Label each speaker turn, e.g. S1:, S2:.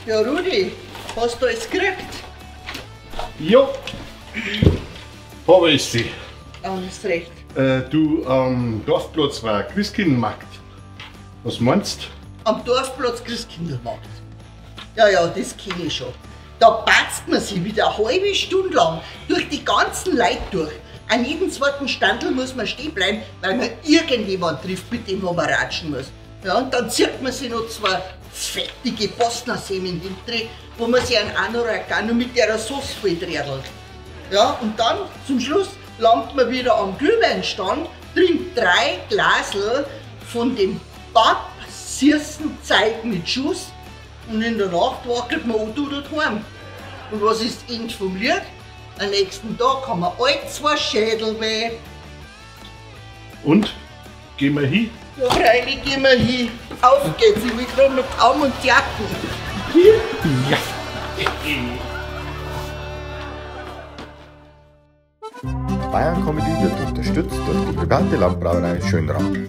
S1: Ja, Rudi, hast du alles gekriegt?
S2: Ja, habe ich sie.
S1: Alles recht.
S2: Du, am Dorfplatz war ein Christkindlmarkt. Was meinst du?
S1: Am Dorfplatz Christkindlmarkt. Ja, das kenne ich schon. Da batzt man sich wieder eine halbe Stunde lang durch die ganzen Leute durch. An jedem zweiten Standel muss man stehen bleiben, weil man irgendjemand trifft, mit dem man ratschen muss. Ja, und dann zieht man sich noch zwei fettige Bosnersemen hinten, wo man sich einen Anorak auch noch mit der Sauce vollträdelt. Ja, und dann zum Schluss langt man wieder am Glühweinstand, trinkt 3 Glasel von dem süßen Zeug mit Schuss und in der Nacht wackelt man daheim. Und was ist das Ende vom Lied? Am nächsten Tag haben wir alle 2 Schädel weh.
S2: Und? Gehen wir hin?
S1: Ja, freilich gehen wir hin. Auf geht's, ich will gerade noch Kaum und Jacken.
S2: Ja.
S3: Bayern Comedy wird unterstützt durch die private Landbrauerei Schönraum.